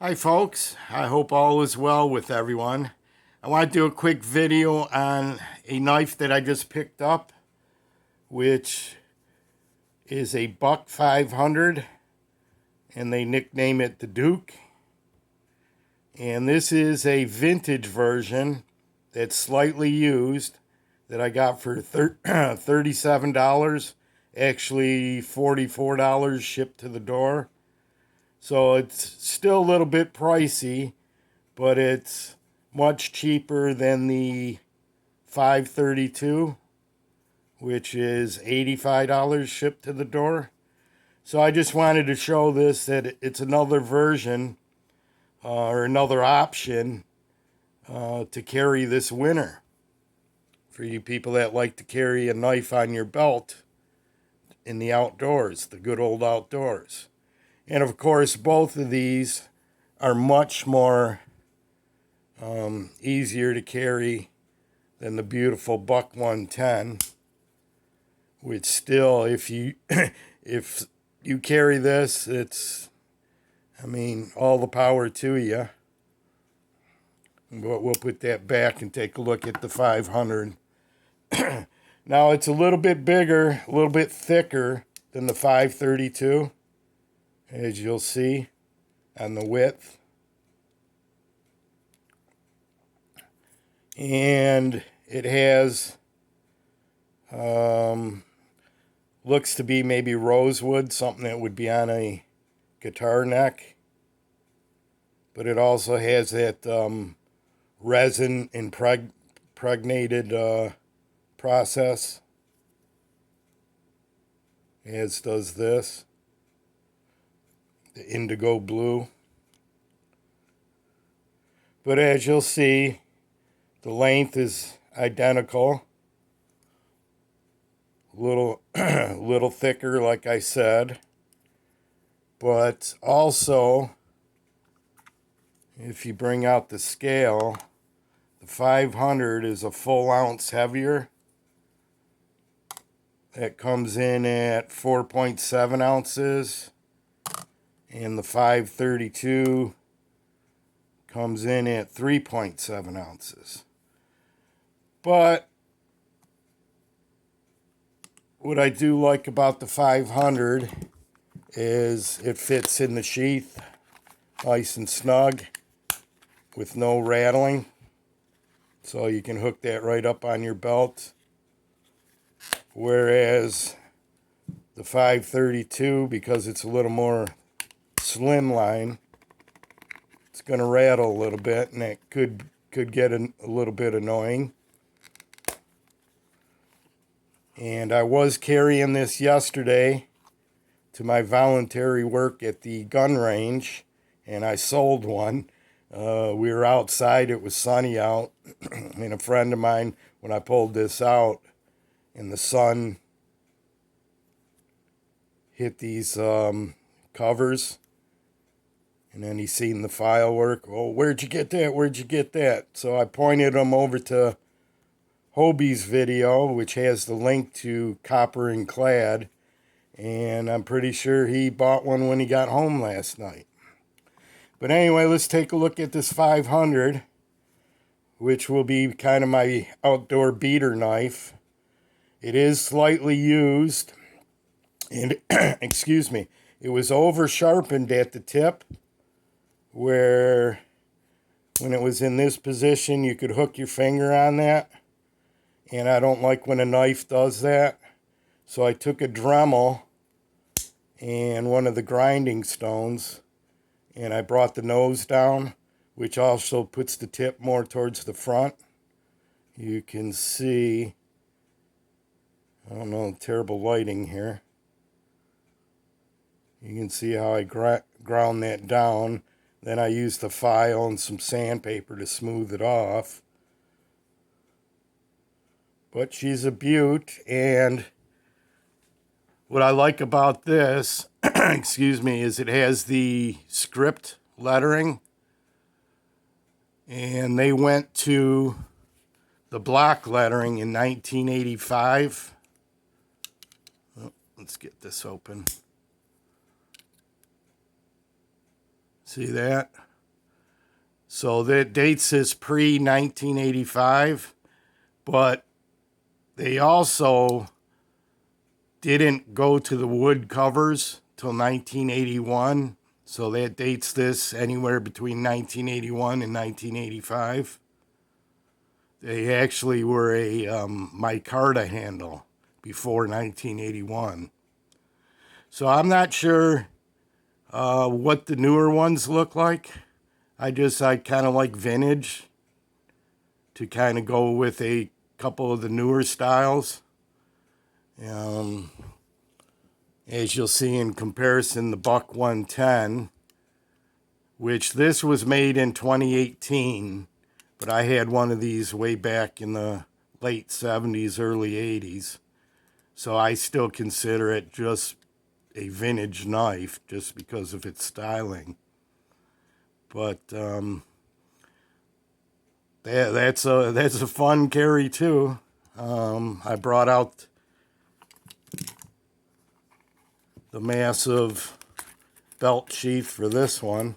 Hi folks, I hope all is well with everyone. I want to do a quick video on a knife that I just picked up, which is a Buck 500, and they nickname it the Duke. And this is a vintage version that's slightly used that I got for $37, actually $44 shipped to the door. So it's still a little bit pricey, but it's much cheaper than the 532, which is $85 shipped to the door. So I just wanted to show this, that it's another version or another option to carry this winter for you people that like to carry a knife on your belt in the outdoors, the good old outdoors. And of course, both of these are much more easier to carry than the beautiful Buck 110, which still, if you if you carry this, it's, I mean, all the power to you. But we'll put that back and take a look at the 500. Now it's a little bit bigger, a little bit thicker than the 532, as you'll see on the width. And it has, looks to be maybe rosewood, something that would be on a guitar neck. But it also has that resin impregnated process, as does this, the indigo blue. But as you'll see, the length is identical, little thicker, like I said. But also, if you bring out the scale, the 500 is a full ounce heavier. That comes in at 4.7 ounces, and the 532 comes in at 3.7 ounces. But what I do like about the 500 is it fits in the sheath nice and snug with no rattling. So you can hook that right up on your belt. Whereas the 532, because it's a little more slimline, it's going to rattle a little bit, and that could get a little bit annoying. And I was carrying this yesterday to my voluntary work at the gun range, and I sold one. We were outside, it was sunny out, and a friend of mine, when I pulled this out and the sun hit these covers, and then he seen the file work. Oh, where'd you get that? Where'd you get that? So I pointed him over to Hobie's video, which has the link to Copper and Clad, and I'm pretty sure he bought one when he got home last night. But anyway, let's take a look at this 500, which will be kind of my outdoor beater knife. It is slightly used, and excuse me, it was over sharpened at the tip, where when it was in this position you could hook your finger on that, and I don't like when a knife does that. So I took a Dremel and one of the grinding stones, and I brought the nose down, which also puts the tip more towards the front. You can see, I don't know, terrible lighting here. You can see how I ground that down. Then I used the file and some sandpaper to smooth it off. But she's a beaut, and what I like about this, excuse me, is it has the script lettering, and they went to the block lettering in 1985. Oh, let's get this open. See that? So that dates as pre-1985, but they also didn't go to the wood covers till 1981. So that dates this anywhere between 1981 and 1985. They actually were a micarta handle before 1981. So I'm not sure what the newer ones look like. I kind of like vintage to kind of go with a couple of the newer styles. As you'll see in comparison, the Buck 110, which this was made in 2018, but I had one of these way back in the late 70s, early 80s. So I still consider it just a vintage knife just because of its styling. But that's a fun carry too. I brought out the massive belt sheath for this one.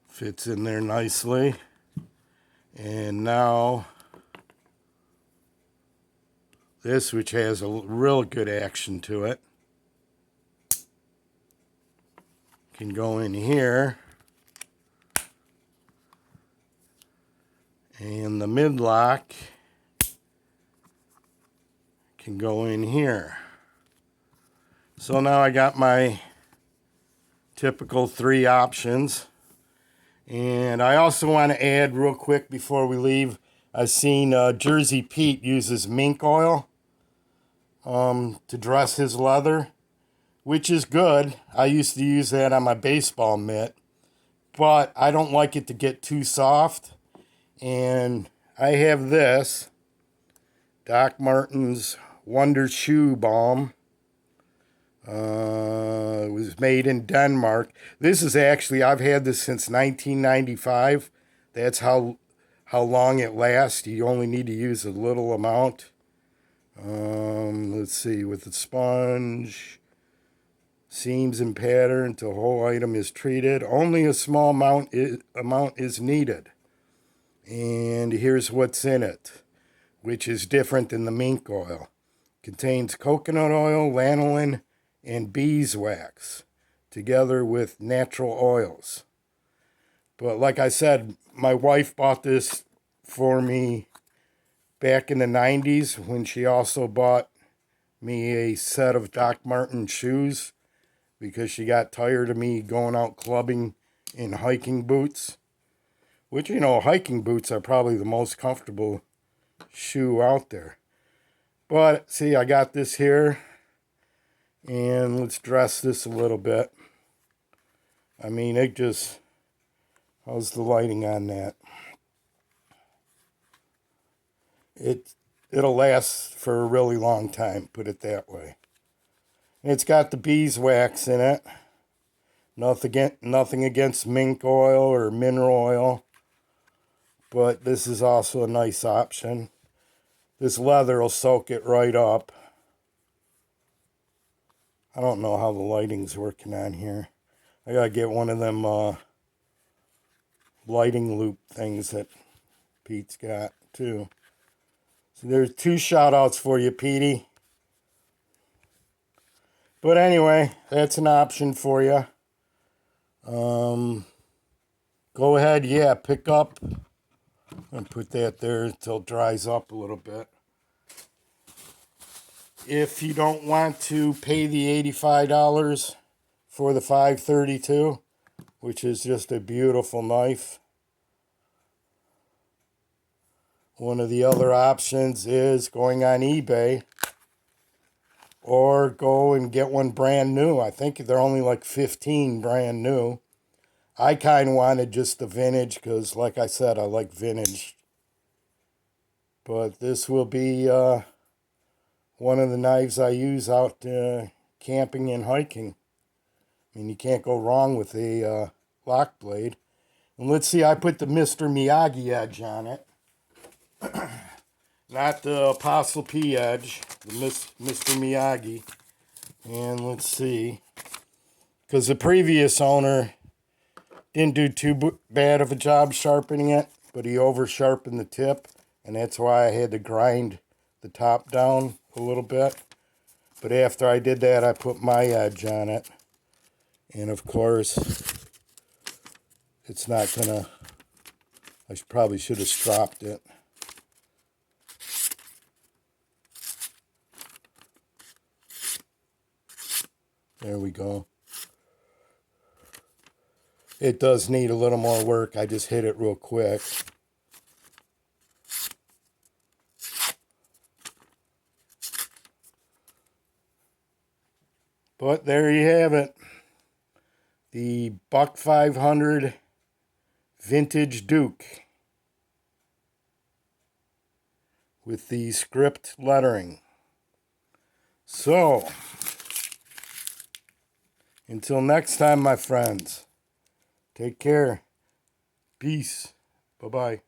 Fits in there nicely. And now this, which has a real good action to it, can go in here. And the midlock can go in here. So now I got my typical 3 options. And I also want to add real quick before we leave, I've seen Jersey Pete uses mink oil to dress his leather, which is good. I used to use that on my baseball mitt, but I don't like it to get too soft. And I have this Doc Martens Wonder Shoe Balm. It was made in Denmark. This is actually, I've had this since 1995. That's how long it lasts. You only need to use a little amount. Let's see, with the sponge, seams and pattern, the whole item is treated. Only a small amount is needed. And here's what's in it, which is different than the mink oil. Contains coconut oil, lanolin, and beeswax, together with natural oils. But like I said, my wife bought this for me back in the 90s when she also bought me a set of Doc Martens shoes because she got tired of me going out clubbing in hiking boots. Which, you know, hiking boots are probably the most comfortable shoe out there. But, see, I got this here. And let's dress this a little bit. I mean, it just... How's the lighting on that? It'll last for a really long time, put it that way. It's got the beeswax in it. Nothing against mink oil or mineral oil. But this is also a nice option. This leather will soak it right up. I don't know how the lighting's working on here. I gotta get one of them lighting loop things that Pete's got too. So there's 2 shout outs for you, Petey. But anyway, that's an option for you. Go ahead, yeah, pick up and put that there until it dries up a little bit. If you don't want to pay the $85 for the 532, which is just a beautiful knife, one of the other options is going on eBay or go and get one brand new. I think they're only like 15 brand new. I kind of wanted just the vintage because, like I said, I like vintage. But this will be one of the knives I use out camping and hiking. I mean, you can't go wrong with a lock blade. And let's see, I put the Mr. Miyagi edge on it. Not the Apostle P edge, the Mr. Miyagi. And let's see. Because the previous owner didn't do too bad of a job sharpening it, but he over sharpened the tip, and that's why I had to grind the top down a little bit. But after I did that, I put my edge on it. And of course, it's not gonna, I probably should have stropped it. There we go. It does need a little more work. I just hit it real quick. But there you have it. The Buck 500 Vintage Duke with the script lettering. So, until next time, my friends, take care. Peace. Bye-bye.